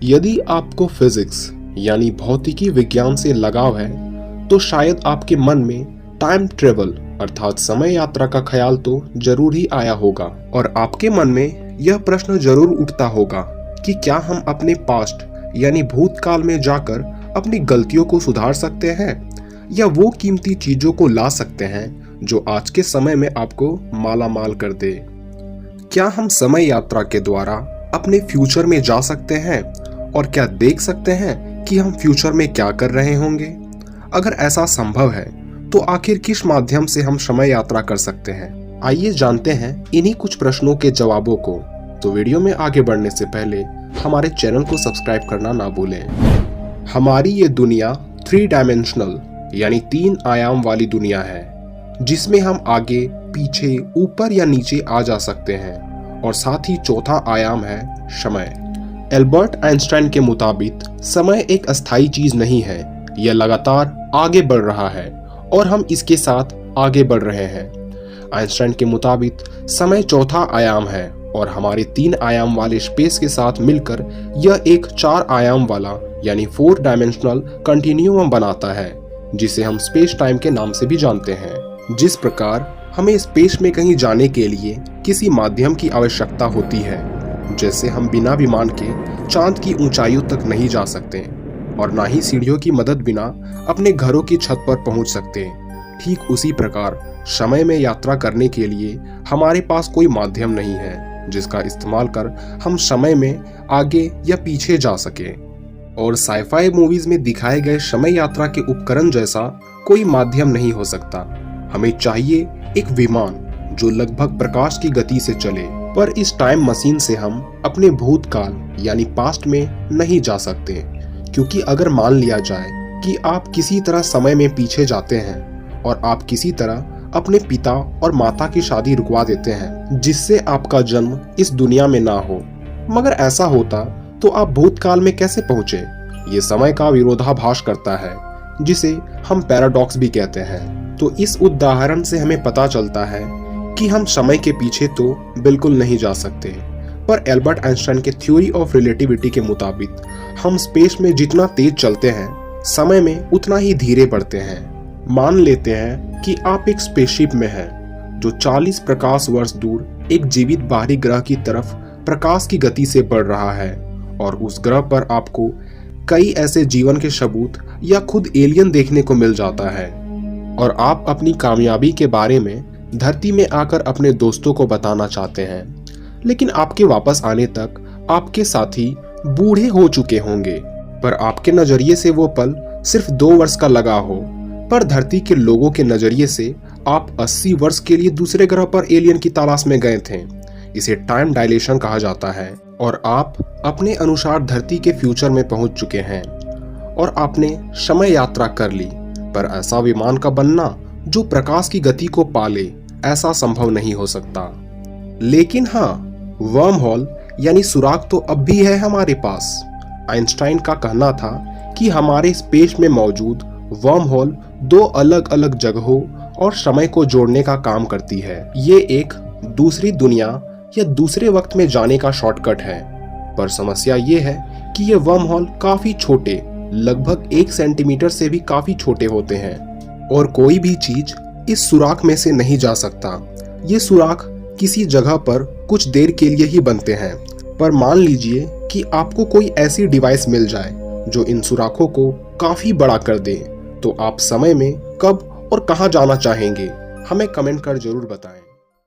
यदि आपको फिजिक्स यानी भौतिकी विज्ञान से लगाव है तो शायद आपके मन में टाइम ट्रेवल अर्थात समय यात्रा का ख्याल तो जरूर ही आया होगा और आपके मन में यह प्रश्न जरूर उठता होगा कि क्या हम अपने पास्ट यानी भूतकाल में जाकर अपनी गलतियों को सुधार सकते हैं या वो कीमती चीजों को ला सकते हैं जो आज के समय में आपको माला माल कर दे। क्या हम समय यात्रा के द्वारा अपने फ्यूचर में जा सकते हैं और क्या देख सकते हैं कि हम फ्यूचर में क्या कर रहे होंगे? अगर ऐसा संभव है तो आखिर किस माध्यम से हम समय यात्रा कर सकते हैं? आइए जानते हैं इन्हीं कुछ प्रश्नों के जवाबों को। तो वीडियो में आगे बढ़ने से पहले हमारे चैनल को सब्सक्राइब करना ना भूलें। हमारी ये दुनिया 3 डायमेंशनल यानी 3 आयाम वाली दुनिया है जिसमें हम आगे पीछे ऊपर या नीचे आ जा सकते हैं और साथ ही चौथा आयाम है समय। एल्बर्ट आइंस्टाइन के मुताबिक समय एक अस्थायी चीज नहीं है, यह लगातार आगे बढ़ रहा है और हम इसके साथ आगे बढ़ रहे हैं। आइंस्टाइन के मुताबिक समय चौथा आयाम है और हमारे 3 आयाम वाले स्पेस के साथ मिलकर यह एक 4 आयाम वाला यानी 4 डायमेंशनल कंटिन्यूम बनाता है जिसे हम स्पेस टाइम के नाम से भी जानते हैं। जिस प्रकार हमें स्पेस में कहीं जाने के लिए किसी माध्यम की आवश्यकता होती है, जैसे हम बिना विमान के चांद की ऊंचाइयों तक नहीं जा सकते और ना ही सीढ़ियों की मदद बिना अपने घरों की छत पर पहुंच सकते, ठीक उसी प्रकार समय में यात्रा करने के लिए हमारे पास कोई माध्यम नहीं है जिसका इस्तेमाल कर हम समय में आगे या पीछे जा सके। और साइफाई मूवीज में दिखाए गए समय यात्रा के उपकरण जैसा कोई माध्यम नहीं हो सकता। हमें चाहिए एक विमान जो लगभग प्रकाश की गति से चले, पर इस टाइम मशीन से हम अपने भूतकाल यानी पास्ट में नहीं जा सकते, क्योंकि अगर मान लिया जाए कि आप किसी तरह समय में पीछे जाते हैं और आप किसी तरह अपने पिता और माता की शादी रुकवा देते हैं जिससे आपका जन्म इस दुनिया में ना हो, मगर ऐसा होता तो आप भूतकाल में कैसे पहुंचे? ये समय का विरोधाभास करता है जिसे हम पैराडॉक्स भी कहते हैं। तो इस उदाहरण से हमें पता चलता है कि हम समय के पीछे तो बिल्कुल नहीं जा सकते, पर एल्बर्ट आइंस्टाइन के थ्योरी ऑफ रिलेटिविटी के मुताबिक हम स्पेस में जितना तेज चलते हैं समय में उतना ही धीरे बढ़ते हैं। मान लेते हैं कि आप एक स्पेसशिप में हैं जो 40 प्रकाश वर्ष दूर एक जीवित बाहरी ग्रह की तरफ प्रकाश की गति से बढ़ रहा है और उस ग्रह पर आपको कई ऐसे जीवन के सबूत या खुद एलियन देखने को मिल जाता है और आप अपनी कामयाबी के बारे में धरती में आकर अपने दोस्तों को बताना चाहते हैं, लेकिन आपके वापस आने तक आपके साथी बूढ़े हो चुके होंगे, पर आपके नजरिए से वो पल सिर्फ 2 वर्ष का लगा हो, पर धरती के लोगों के नजरिए से आप 80 वर्ष के लिए दूसरे ग्रह पर एलियन की तलाश में गए थे। इसे टाइम डायलेशन कहा जाता है और आप अपने अनुसार धरती के फ्यूचर में पहुंच चुके हैं और आपने समय यात्रा कर ली, पर ऐसा विमान का बनना जो प्रकाश की गति को पाले ऐसा संभव नहीं हो सकता। लेकिन हाँ, वर्म होल यानी सुराग तो अब भी है हमारे पास। आइंस्टाइन का कहना था कि हमारे स्पेस में मौजूद वर्म होल 2 अलग अलग जगहों और समय को जोड़ने का काम करती है। ये एक दूसरी दुनिया या दूसरे वक्त में जाने का शॉर्टकट है, पर समस्या ये है कि ये वर्म होल काफी छोटे, लगभग 1 सेंटीमीटर से भी काफी छोटे होते हैं और कोई भी चीज इस सुराख में से नहीं जा सकता। ये सुराख किसी जगह पर कुछ देर के लिए ही बनते हैं, पर मान लीजिए कि आपको कोई ऐसी डिवाइस मिल जाए जो इन सुराखों को काफी बड़ा कर दे, तो आप समय में कब और कहां जाना चाहेंगे? हमें कमेंट कर जरूर बताएं।